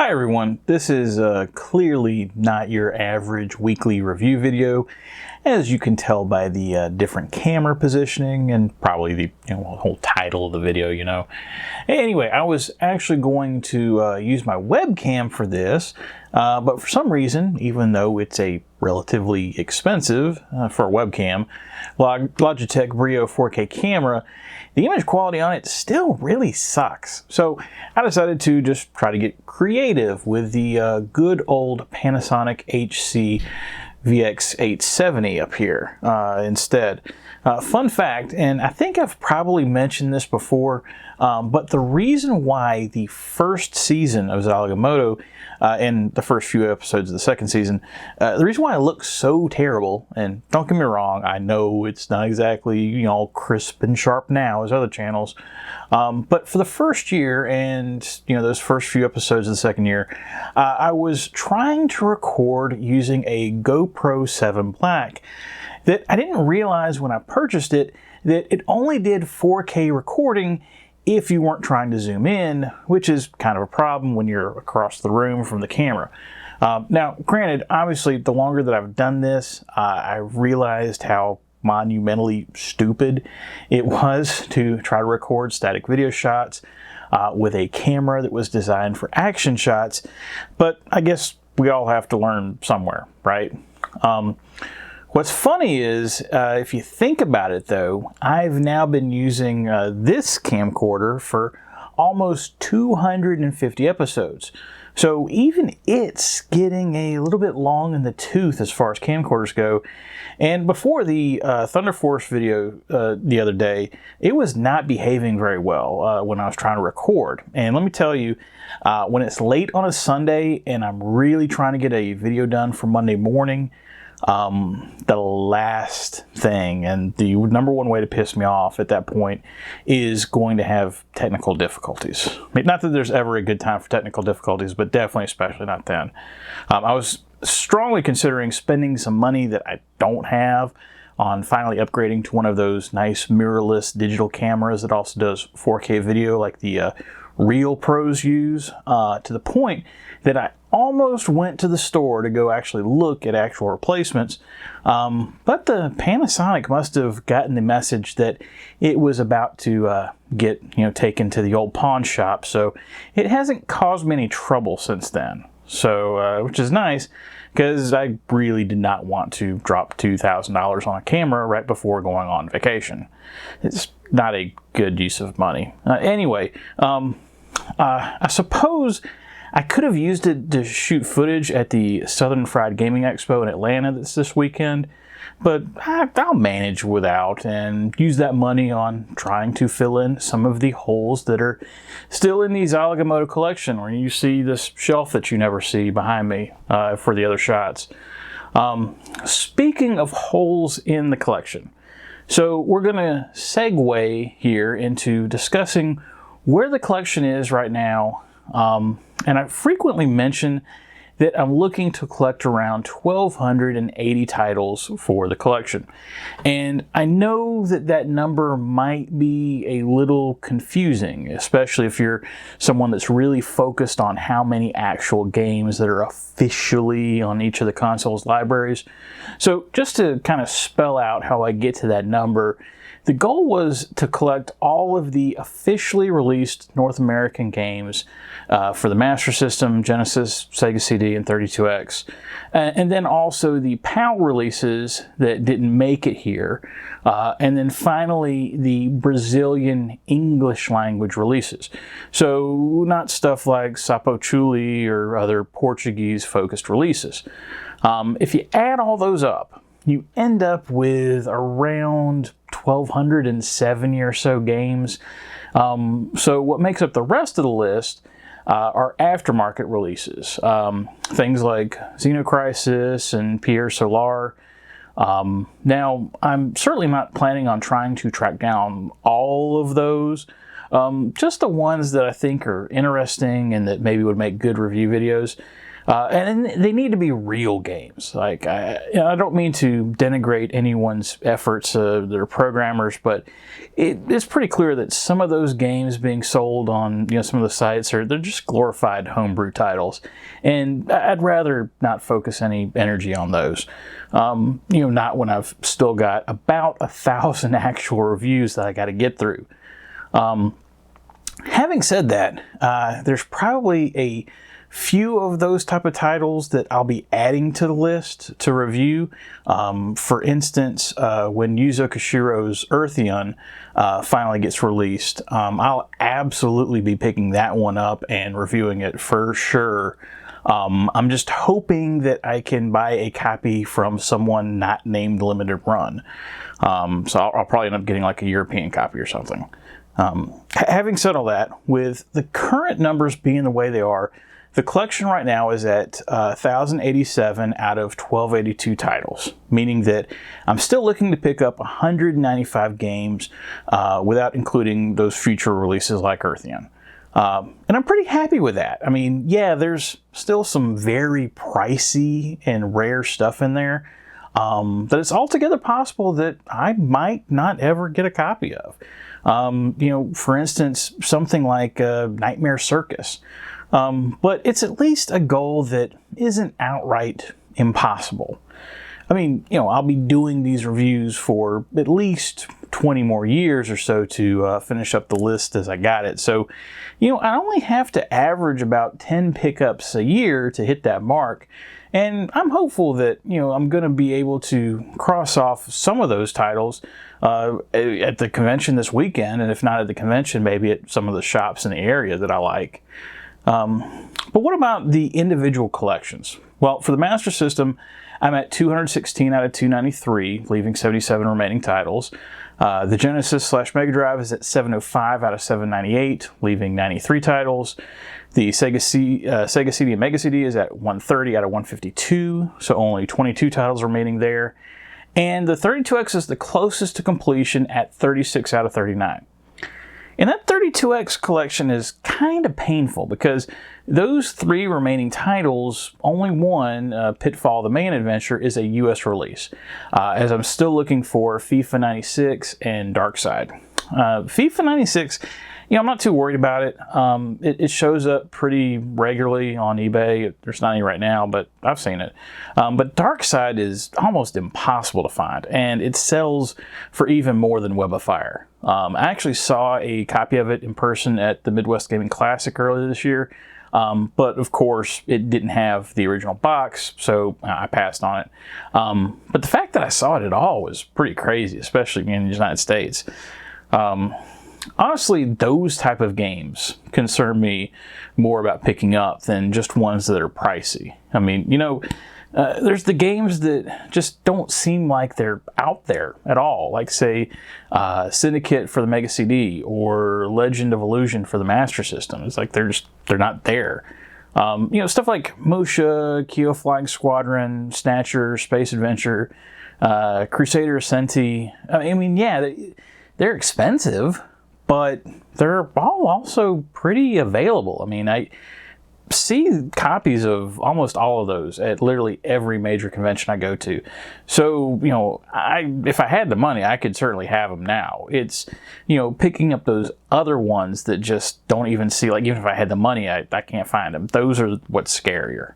Hi everyone, this is clearly not your average weekly review video, as you can tell by the different camera positioning and probably the whole title of the video, Anyway, I was actually going to use my webcam for this, but for some reason, even though it's a relatively expensive for a webcam, Logitech Brio 4K camera, the image quality on it still really sucks. So I decided to just try to get creative with the good old Panasonic HC VX870 up here instead. Fun fact, and I think I've probably mentioned this before, but the reason why the first season of Zilog and Moto and the first few episodes of the second season, the reason why it looks so terrible, and don't get me wrong, I know it's not exactly, crisp and sharp now as other channels, but for the first year and, those first few episodes of the second year, I was trying to record using a GoPro 7 Black that I didn't realize when I purchased it that it only did 4K recording if you weren't trying to zoom in, which is kind of a problem when you're across the room from the camera. Now, granted, obviously, the longer that I've done this, I realized how monumentally stupid it was to try to record static video shots with a camera that was designed for action shots, but I guess we all have to learn somewhere, right? What's funny is, if you think about it though, I've now been using this camcorder for almost 250 episodes. So even it's getting a little bit long in the tooth as far as camcorders go. And before the Thunder Force video the other day, it was not behaving very well when I was trying to record. And let me tell you, when it's late on a Sunday and I'm really trying to get a video done for Monday morning, the last thing and the number one way to piss me off at that point is going to have technical difficulties. I mean, not that there's ever a good time for technical difficulties, but definitely especially not then. I was strongly considering spending some money that I don't have on finally upgrading to one of those nice mirrorless digital cameras that also does 4K video like the Real Pros use, to the point that I almost went to the store to go actually look at actual replacements, but the Panasonic must have gotten the message that it was about to get taken to the old pawn shop, so it hasn't caused me any trouble since then. So which is nice, because I really did not want to drop $2,000 on a camera right before going on vacation. It's not a good use of money. Anyway, I suppose I could have used it to shoot footage at the Southern Fried Gaming Expo in Atlanta that's this weekend, but I'll manage without and use that money on trying to fill in some of the holes that are still in the Zilog and Moto collection, where you see this shelf that you never see behind me for the other shots. Speaking of holes in the collection, so we're going to segue here into discussing where the collection is right now. And I frequently mention that I'm looking to collect around 1,280 titles for the collection. And I know that that number might be a little confusing, especially if you're someone that's really focused on how many actual games that are officially on each of the console's libraries. So just to kind of spell out how I get to that number, the goal was to collect all of the officially released North American games for the Master System, Genesis, Sega CD, and 32X. And then also the PAL releases that didn't make it here. And then finally the Brazilian English language releases. So not stuff like Sapo Chuli or other Portuguese-focused releases. If you add all those up, you end up with around 1,270 or so games. So what makes up the rest of the list are aftermarket releases. Things like Xenocrisis and Pierre Solar. Now, I'm certainly not planning on trying to track down all of those. Just the ones that I think are interesting and that maybe would make good review videos. And they need to be real games. Like, I don't mean to denigrate anyone's efforts, their programmers, but it's pretty clear that some of those games being sold on some of the sites they're just glorified homebrew titles, and I'd rather not focus any energy on those. Not when I've still got about 1,000 actual reviews that I got to get through. Having said that, there's probably a few of those type of titles that I'll be adding to the list to review. For instance, when Yuzo Koshiro's Eartheon finally gets released, I'll absolutely be picking that one up and reviewing it for sure. I'm just hoping that I can buy a copy from someone not named Limited Run. So I'll probably end up getting like a European copy or something. Having said all that, with the current numbers being the way they are, the collection right now is at 1,087 out of 1,282 titles, meaning that I'm still looking to pick up 195 games without including those future releases like Eartheon. And I'm pretty happy with that. I mean, yeah, there's still some very pricey and rare stuff in there that it's altogether possible that I might not ever get a copy of. For instance, something like Nightmare Circus. But it's at least a goal that isn't outright impossible. I mean, I'll be doing these reviews for at least 20 more years or so to finish up the list as I got it. So, I only have to average about 10 pickups a year to hit that mark. And I'm hopeful that, I'm going to be able to cross off some of those titles at the convention this weekend. And if not at the convention, maybe at some of the shops in the area that I like. But what about the individual collections? Well, for the Master System, I'm at 216 out of 293, leaving 77 remaining titles. The Genesis / Mega Drive is at 705 out of 798, leaving 93 titles. The Sega CD and Mega CD is at 130 out of 152, so only 22 titles remaining there. And the 32X is the closest to completion at 36 out of 39. And that 32X collection is kind of painful because those 3 remaining titles, only one, Pitfall the Main Adventure, is a US release, as I'm still looking for FIFA 96 and Darkside. FIFA 96, I'm not too worried about it. It shows up pretty regularly on eBay. There's not any right now, but I've seen it. But Darkside is almost impossible to find, and it sells for even more than Web of Fire. I actually saw a copy of it in person at the Midwest Gaming Classic earlier this year, but of course it didn't have the original box, so I passed on it. But the fact that I saw it at all was pretty crazy, especially in the United States. Honestly, those type of games concern me more about picking up than just ones that are pricey. I mean, there's the games that just don't seem like they're out there at all, like say Syndicate for the Mega CD or Legend of Illusion for the Master System. It's like they're not there. Stuff like Musha, Kyo Flying Squadron, Snatcher, Space Adventure, Crusader Ascenti. I mean, yeah, they're expensive, but they're all also pretty available. I mean, I see copies of almost all of those at literally every major convention I go to. So, if I had the money, I could certainly have them now. It's, picking up those other ones that just don't even see, like, even if I had the money, I can't find them. Those are what's scarier.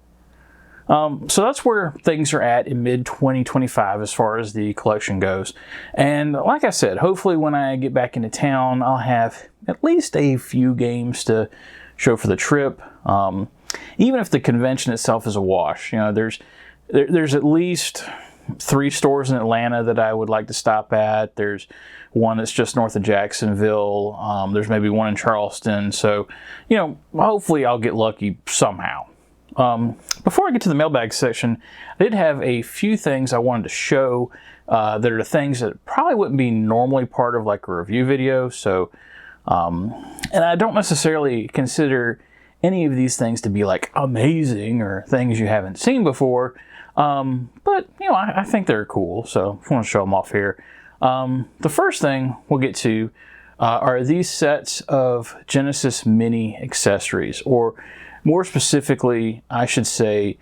So that's where things are at in mid-2025 as far as the collection goes. And like I said, hopefully when I get back into town, I'll have at least a few games to show for the trip. Even if the convention itself is a wash, there's at least 3 stores in Atlanta that I would like to stop at. There's one that's just north of Jacksonville. There's maybe one in Charleston. So, hopefully I'll get lucky somehow. Before I get to the mailbag section, I did have a few things I wanted to show that are the things that probably wouldn't be normally part of like a review video. So, and I don't necessarily consider any of these things to be like amazing or things you haven't seen before. But, I think they're cool. So I want to show them off here. The first thing we'll get to are these sets of Genesis Mini accessories, or more specifically, I should say,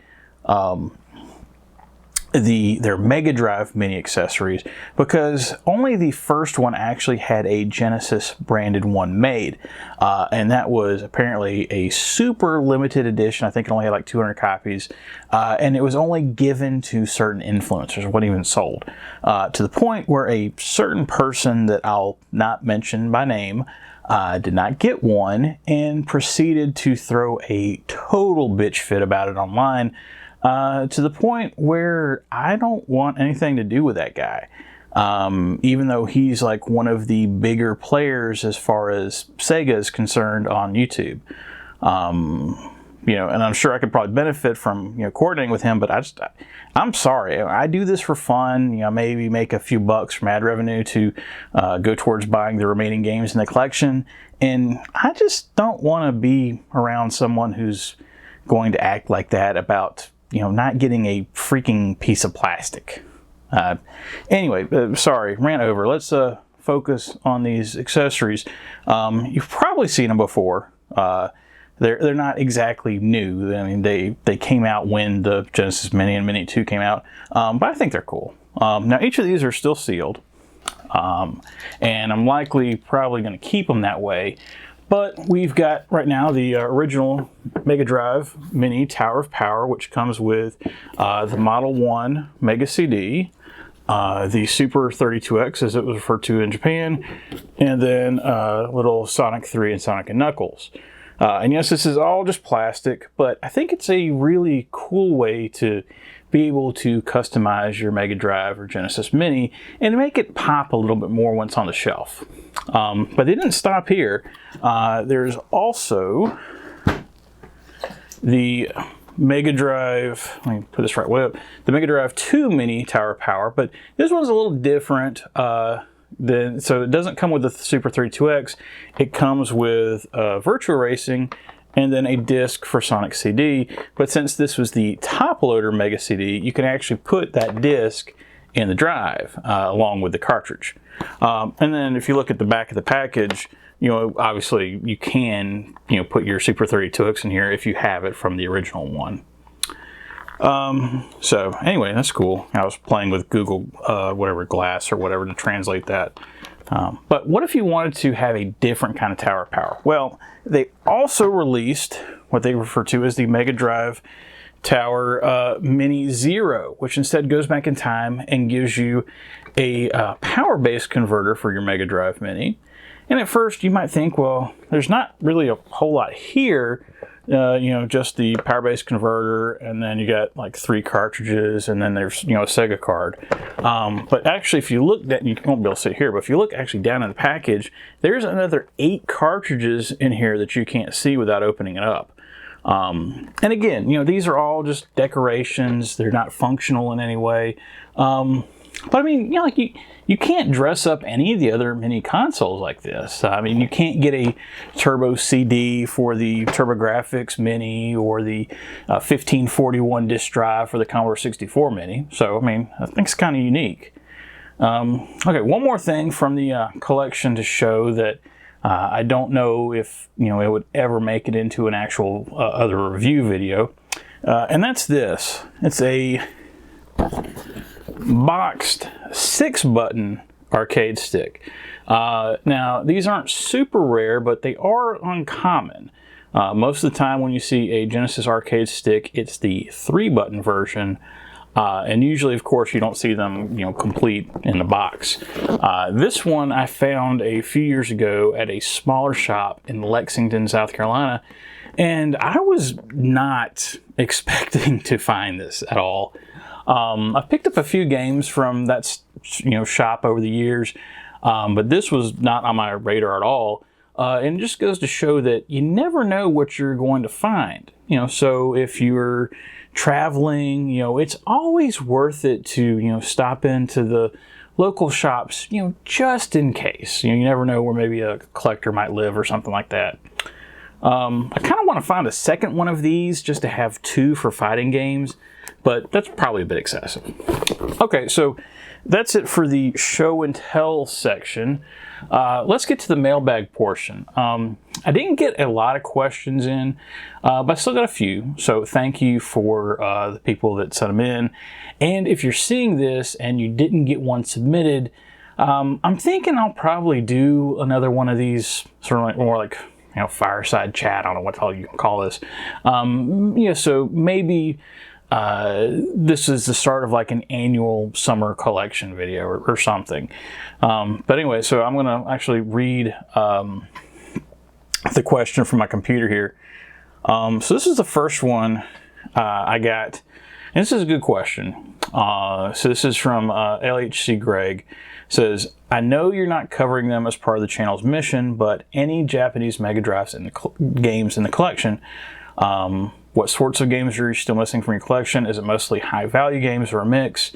their Mega Drive Mini accessories, because only the first one actually had a Genesis branded one made, and that was apparently a super limited edition. I think it only had like 200 copies, and it was only given to certain influencers. It wasn't even sold, to the point where a certain person that I'll not mention by name did not get one and proceeded to throw a total bitch fit about it online. To the point where I don't want anything to do with that guy. Even though he's like one of the bigger players as far as Sega is concerned on YouTube. You know, and I'm sure I could probably benefit from, you know, coordinating with him, but I'm sorry. I do this for fun, you know, maybe make a few bucks from ad revenue to go towards buying the remaining games in the collection. And I just don't want to be around someone who's going to act like that about, you know, not getting a freaking piece of plastic. Anyway, sorry, ran over. Let's focus on these accessories. You've probably seen them before. They're not exactly new. I mean, they came out when the Genesis Mini and Mini 2 came out, but I think they're cool. Now, each of these are still sealed, and I'm probably going to keep them that way. But we've got right now the original Mega Drive Mini Tower of Power, which comes with the Model 1 Mega CD, the Super 32X, as it was referred to in Japan, and then little Sonic 3 and Sonic and Knuckles. And yes, this is all just plastic, but I think it's a really cool way to be able to customize your Mega Drive or Genesis Mini and make it pop a little bit more once on the shelf. But they didn't stop here. There's also the Mega Drive, let me put this right way up, the Mega Drive 2 Mini Tower of Power, but this one's a little different. So it doesn't come with the Super 32X. It comes with Virtua Racing and then a disc for Sonic CD. But since this was the top loader Mega CD, you can actually put that disc in the drive along with the cartridge. And then if you look at the back of the package, you know, obviously you can, you know, put your Super 32X in here if you have it from the original one. So anyway, that's cool. I was playing with Google, whatever, Glass or whatever to translate that. But what if you wanted to have a different kind of Tower of Power? Well, they also released what they refer to as the Mega Drive Tower Mini Zero, which instead goes back in time and gives you a power-based converter for your Mega Drive Mini. And at first you might think, well, there's not really a whole lot here. You know, just the power-based converter, and then you got like 3 cartridges, and then there's, you know, a Sega card. But actually, if you look, you won't be able to see it here, but if you look actually down in the package, there's another 8 cartridges in here that you can't see without opening it up. And again, you know, these are all just decorations. They're not functional in any way. But I mean, you know, like you can't dress up any of the other mini consoles like this. I mean, you can't get a Turbo CD for the TurboGrafx Mini or the 1541 disk drive for the Commodore 64 Mini. So, I mean, I think it's kind of unique. Okay, one more thing from the collection to show that I don't know if, you know, it would ever make it into an actual other review video. And that's this. It's a boxed 6-button arcade stick. Now, these aren't super rare, but they are uncommon. Most of the time when you see a Genesis arcade stick, it's the 3-button version. And usually, of course, you don't see them, you know, complete in the box. This one I found a few years ago at a smaller shop in Lexington, South Carolina, and I was not expecting to find this at all. I've picked up a few games from that, you know, shop over the years, but this was not on my radar at all. And it just goes to show that you never know what you're going to find. You know, so if you're traveling, you know, it's always worth it to, you know, stop into the local shops, you know, just in case. You know, you never know where maybe a collector might live or something like that. I kind of want to find a second one of these just to have 2 for fighting games, but that's probably a bit excessive. Okay, so that's it for the show and tell section. Let's get to the mailbag portion. I didn't get a lot of questions in, but I still got a few. So thank you for the people that sent them in. And if you're seeing this and you didn't get one submitted, I'm thinking I'll probably do another one of these, sort of like more like, you know, fireside chat. I don't know what the hell you can call this. Yeah, so maybe this is the start of like an annual summer collection video or something. But anyway, so I'm going to actually read the question from my computer here. So this is the first one I got, and this is a good question. So this is from LHC Greg. It says, I know you're not covering them as part of the channel's mission, but any Japanese Mega Drives in the games in the collection, what sorts of games are you still missing from your collection? Is it mostly high value games or a mix?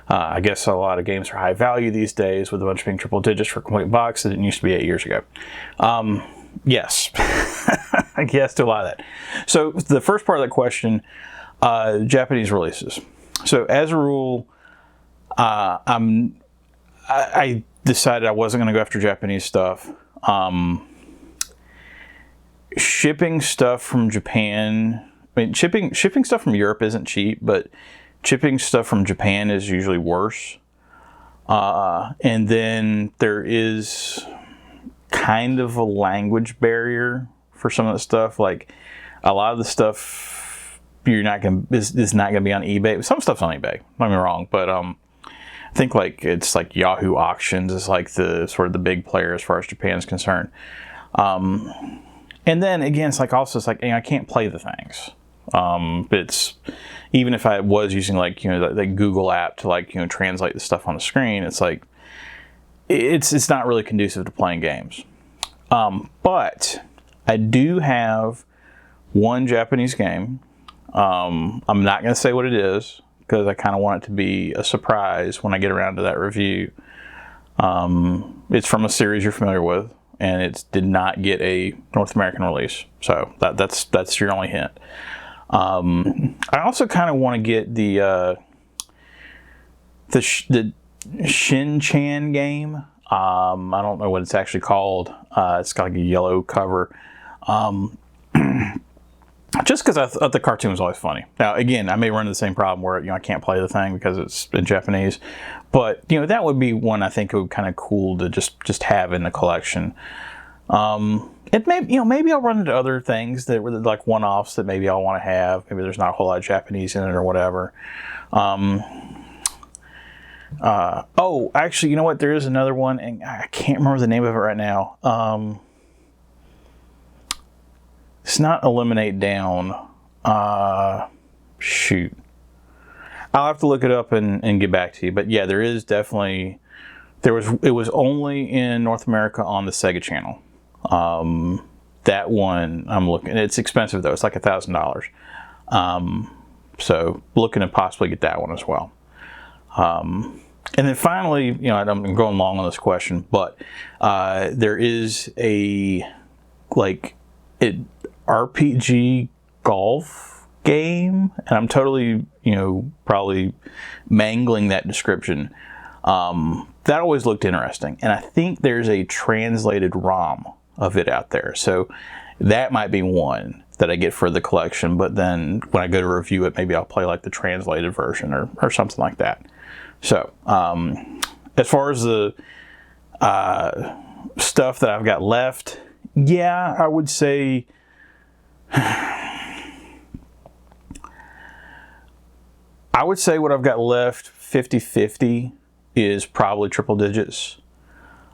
I guess a lot of games are high value these days, with a bunch being triple digits for a complete box that didn't used to be 8 years ago. Yes. Yes to a lot of that. So the first part of that question, Japanese releases. So as a rule, I decided I wasn't going to go after Japanese stuff. Shipping stuff from Japan, I mean, shipping stuff from Europe isn't cheap, but shipping stuff from Japan is usually worse. And then there is kind of a language barrier for some of the stuff. Like a lot of the stuff is not going to be on eBay. Some stuff's on eBay, don't get me wrong, but I think like it's like Yahoo Auctions is like the sort of the big player as far as Japan's concerned. And then again, it's like also it's like, you know, I can't play the things. It's even if I was using like, you know, the Google app to like, you know, translate the stuff on the screen, it's like it's not really conducive to playing games. But I do have one Japanese game. I'm not going to say what it is because I kind of want it to be a surprise when I get around to that review. It's from a series you're familiar with, and it did not get a North American release. So that's your only hint. I also kind of want to get the Shin-Chan game. I don't know what it's actually called. It's got like a yellow cover. Just because I thought the cartoon was always funny. Now, again, I may run into the same problem where, you know, I can't play the thing because it's in Japanese. But, you know, that would be one I think it would be kind of cool to just have in the collection. It may, you know, maybe I'll run into other things that were like one-offs that maybe I'll want to have. Maybe there's not a whole lot of Japanese in it or whatever. Oh, actually, you know what? There is another one, and I can't remember the name of it right now. It's not Eliminate Down. Shoot. I'll have to look it up and get back to you. But yeah, there is definitely... It was only in North America on the Sega channel. That one I'm looking... It's expensive, though. It's like $1,000. So looking to possibly get that one as well. And then finally, you know, I'm going long on this question, but there is a RPG golf game, and I'm totally, you know, probably mangling that description. That always looked interesting, and I think there's a translated ROM of it out there, so that might be one that I get for the collection. But then when I go to review it, maybe I'll play like the translated version or something like that. So as far as the stuff that I've got left, yeah, I would say what I've got left 50-50 is probably triple digits.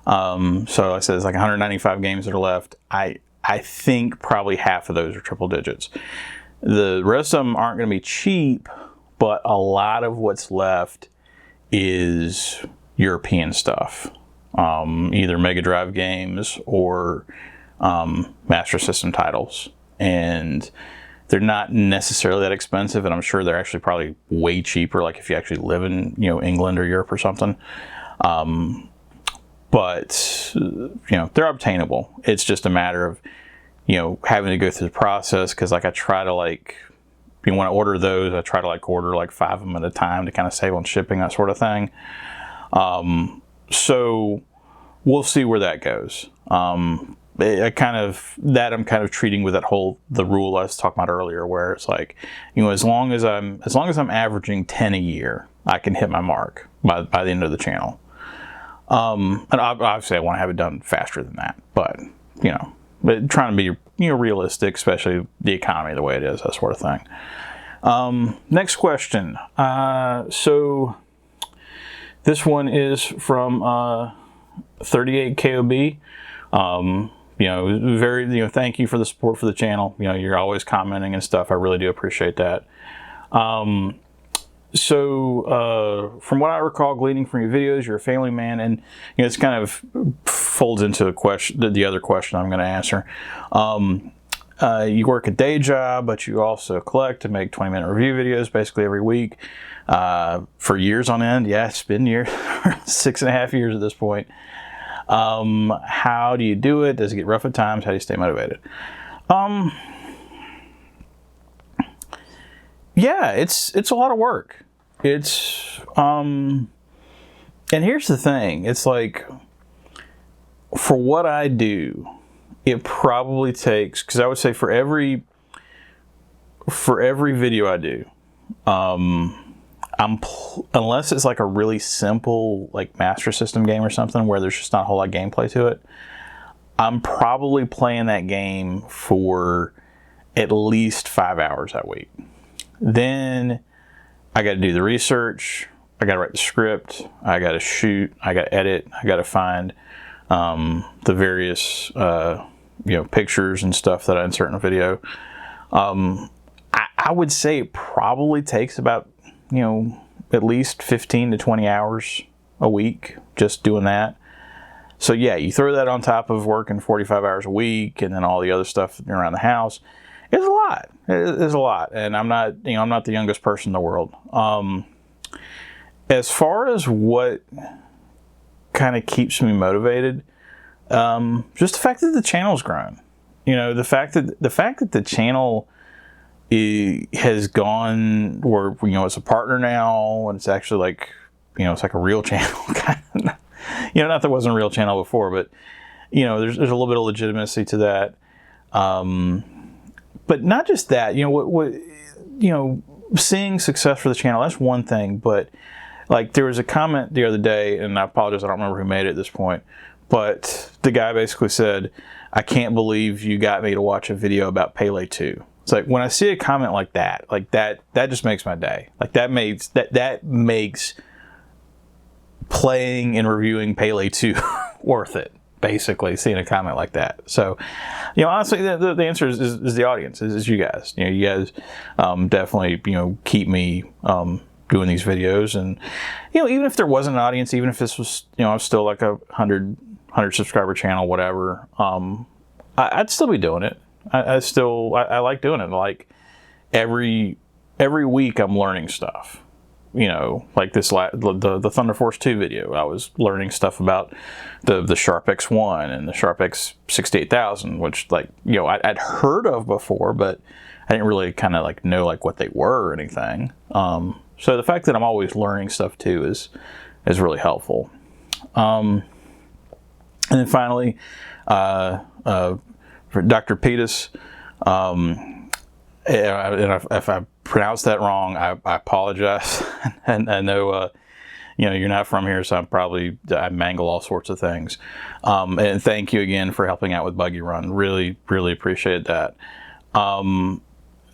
So I said it's like 195 games that are left. I think probably half of those are triple digits. The rest of them aren't going to be cheap, but a lot of what's left is European stuff. Either Mega Drive games or Master System titles. And they're not necessarily that expensive, and I'm sure they're actually probably way cheaper, like if you actually live in, you know, England or Europe or something. But you know, they're obtainable. It's just a matter of, you know, having to go through the process, because like I try to like, when I order those, I try to like order like 5 of them at a time to kind of save on shipping, that sort of thing. So we'll see where that goes. I'm kind of treating with the rule I was talking about earlier, where it's like, as long as I'm averaging 10 a year, I can hit my mark by the end of the channel. And obviously I want to have it done faster than that, but but trying to be realistic, especially the economy the way it is, that sort of thing. Next question. So this one is from 38KOB. Very, thank you for the support for the channel. You're always commenting and stuff. I really do appreciate that. So from what I recall, gleaning from your videos, you're a family man, and it's kind of folds into the other question I'm going to answer. You work a day job, but you also collect to make 20-minute review videos basically every week for years on end. Yeah, it's been years, 6.5 years at this point. How do you do it? Does it get rough at times? How do you stay motivated? Yeah, it's a lot of work. And here's the thing. It's like, for what I do, it probably takes, because I would say for every video I do, unless it's like a really simple like Master System game or something where there's just not a whole lot of gameplay to it, I'm probably playing that game for at least 5 hours that week. Then I got to do the research, I got to write the script, I got to shoot, I got to edit, I got to find the various pictures and stuff that I insert in a video. I would say it probably takes about at least 15 to 20 hours a week just doing that. So yeah, you throw that on top of working 45 hours a week and then all the other stuff around the house. It's a lot. It's a lot, and I'm not the youngest person in the world. As far as what kind of keeps me motivated, just the fact that the channel's grown. The fact that the channel has gone where it's a partner now, and it's actually like it's like a real channel. Not that it wasn't a real channel before, but there's a little bit of legitimacy to that. But not just that, seeing success for the channel, that's one thing. But like, there was a comment the other day, and I apologize, I don't remember who made it at this point, but the guy basically said, "I can't believe you got me to watch a video about Pele 2. It's like, when I see a comment like that just makes my day. Like, that makes playing and reviewing Pele 2 worth it. Basically, seeing a comment like that. So, honestly, the answer is the audience, is you guys. You guys definitely keep me doing these videos, and even if there wasn't an audience, even if this was I'm still like a 100 subscriber channel, whatever, I'd still be doing it. I like doing it. Like every week I'm learning stuff. Like the Thunder Force 2 video, I was learning stuff about the Sharp X1 and the Sharp X 68000, which I'd heard of before, but I didn't really kind of know what they were or anything. So the fact that I'm always learning stuff too is really helpful. And then finally, for Dr. Petus, and if I pronounced that wrong, I apologize. And I know you're not from here, so I mangle all sorts of things. And thank you again for helping out with Buggy Run. Really, really appreciate that.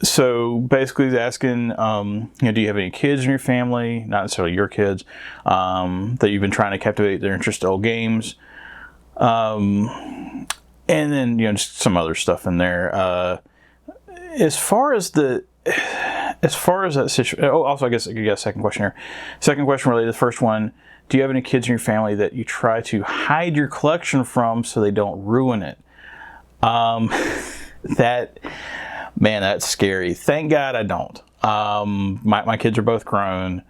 So basically he's asking, do you have any kids in your family, not necessarily your kids, that you've been trying to captivate their interest in old games? And then, just some other stuff in there. As far as that situation, also I guess you got a second question here. Second question related to the first one: do you have any kids in your family that you try to hide your collection from so they don't ruin it? That's scary. Thank God I don't. My kids are both grown.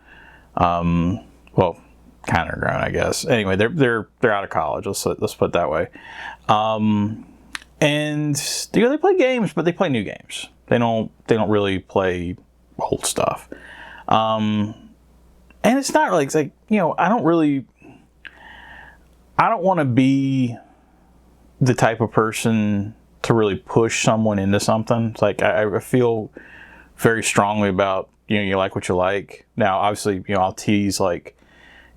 Well, kind of grown, I guess. Anyway, they're out of college. Let's put it that way. And they play games, but they play new games. They don't really play old stuff. And it's not like I don't really. I don't want to be the type of person to really push someone into something. It's like I feel very strongly about, you like what you like. Now, obviously, I'll tease like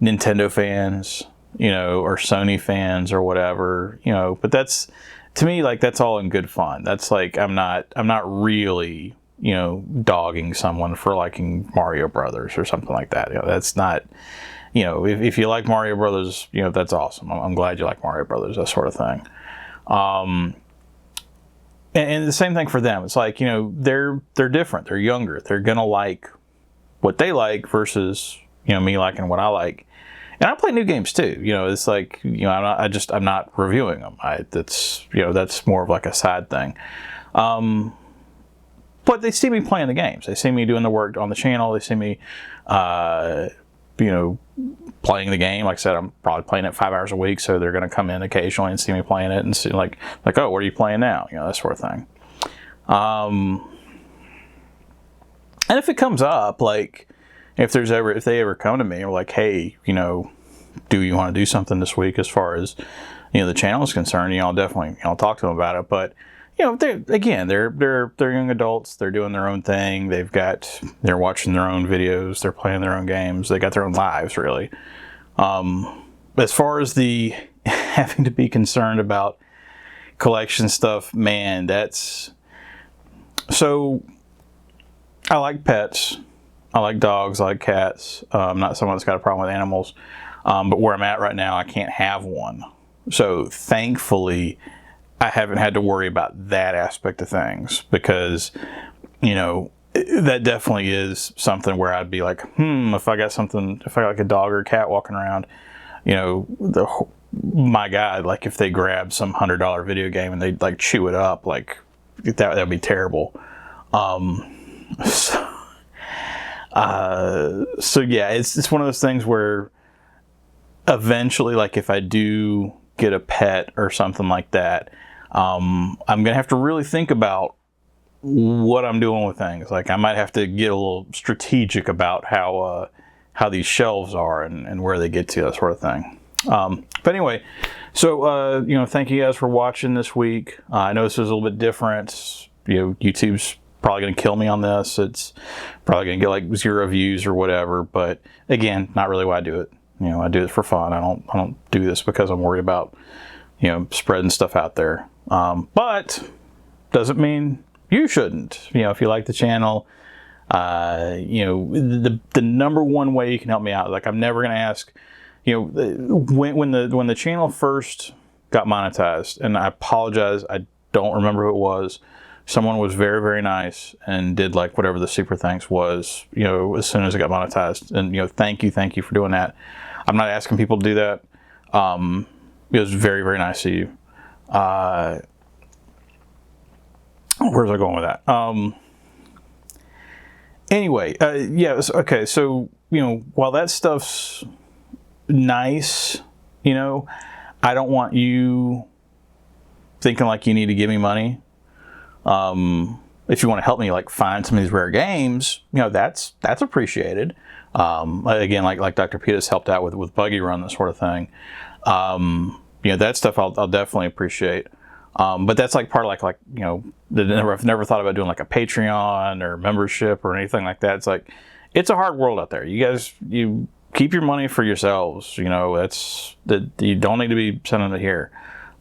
Nintendo fans, or Sony fans or whatever, but that's, to me, like, that's all in good fun. That's like, I'm not really, dogging someone for liking Mario Brothers or something like that. That's not, if you like Mario Brothers, that's awesome. I'm glad you like Mario Brothers, that sort of thing. And the same thing for them. It's like, they're different. They're younger. They're going to like what they like versus, me liking what I like. And I play new games too. It's like, I'm not reviewing them. That's more of like a side thing. But they see me playing the games. They see me doing the work on the channel. They see me, playing the game. Like I said, I'm probably playing it 5 hours a week, so they're going to come in occasionally and see me playing it and see like, oh, what are you playing now? That sort of thing. And if it comes up, like if they ever come to me and like, hey, do you want to do something this week as far as the channel is concerned? I'll definitely talk to them about it. But they're young adults. They're doing their own thing. They're watching their own videos. They're playing their own games. They got their own lives, really. As far as the having to be concerned about collection stuff, man, that's so. I like pets. I like dogs. I like cats. I'm not someone that's got a problem with animals. But where I'm at right now, I can't have one. So thankfully, I haven't had to worry about that aspect of things because, that definitely is something where I'd be like, if I got like a dog or a cat walking around, my God, like if they grab some $100 video game and they like chew it up, like that'd be terrible. So yeah, it's one of those things where eventually, like if I do get a pet or something like that, I'm gonna have to really think about what I'm doing with things. Like I might have to get a little strategic about how these shelves are and where they get to, that sort of thing. But anyway, so thank you guys for watching this week. I know this is a little bit different. YouTube's probably going to kill me on this. It's probably going to get like 0 views or whatever. But again, not really why I do it. I do it for fun. I don't do this because I'm worried about spreading stuff out there. But doesn't mean you shouldn't. If you like the channel, the number one way you can help me out. Like I'm never going to ask. When the channel first got monetized, and I apologize, I don't remember who it was. Someone was very, very nice and did like whatever the super thanks was, as soon as it got monetized. And, thank you for doing that. I'm not asking people to do that. It was very, very nice of you. Where's I going with that? Anyway, yeah, okay. So, while that stuff's nice, I don't want you thinking like you need to give me money. If you want to help me like find some of these rare games, that's appreciated. Again, like Dr. Peta's helped out with Buggy Run, this sort of thing. That stuff I'll definitely appreciate. But that's like part of like I've never thought about doing like a Patreon or membership or anything like that. It's like, it's a hard world out there. You guys, you keep your money for yourselves. That's that you don't need to be sending it here.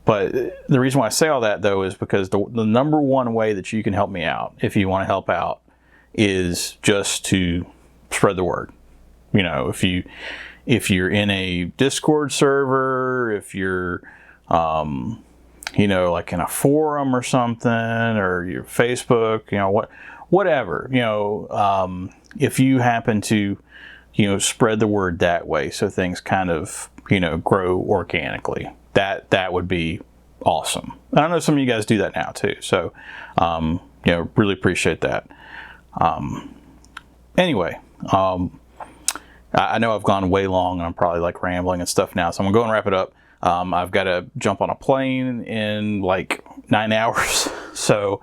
But the reason why I say all that, though, is because the number one way that you can help me out, if you want to help out, is just to spread the word. If you're in a Discord server, if you're, like in a forum or something, or your Facebook, whatever, if you happen to, spread the word that way, so things kind of, grow organically. That would be awesome. And I know some of you guys do that now too. So, really appreciate that. Anyway, I know I've gone way long and I'm probably like rambling and stuff now. So I'm gonna go and wrap it up. I've got to jump on a plane in like 9 hours. So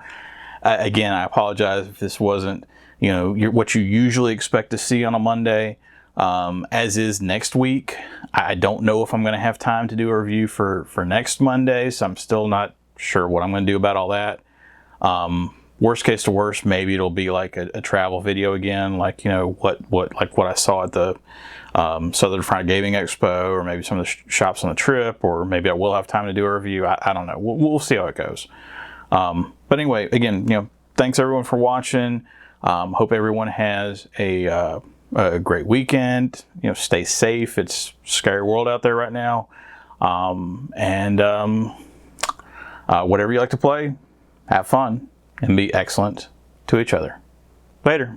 again, I apologize if this wasn't, what you usually expect to see on a Monday. as is next week. I don't know if I'm going to have time to do a review for next Monday, so I'm still not sure what I'm going to do about all that. Worst case to worst, maybe it'll be like a travel video again, like, you know, what I saw at the Southern Fried Gaming Expo, or maybe some of the shops on the trip, or maybe I will have time to do a review. I don't know. We'll see how it goes. But anyway, again, you know, thanks everyone for watching. Hope everyone has a great weekend. You know, stay safe. It's a scary world out there right now. Whatever you like to play, have fun and be excellent to each other. Later.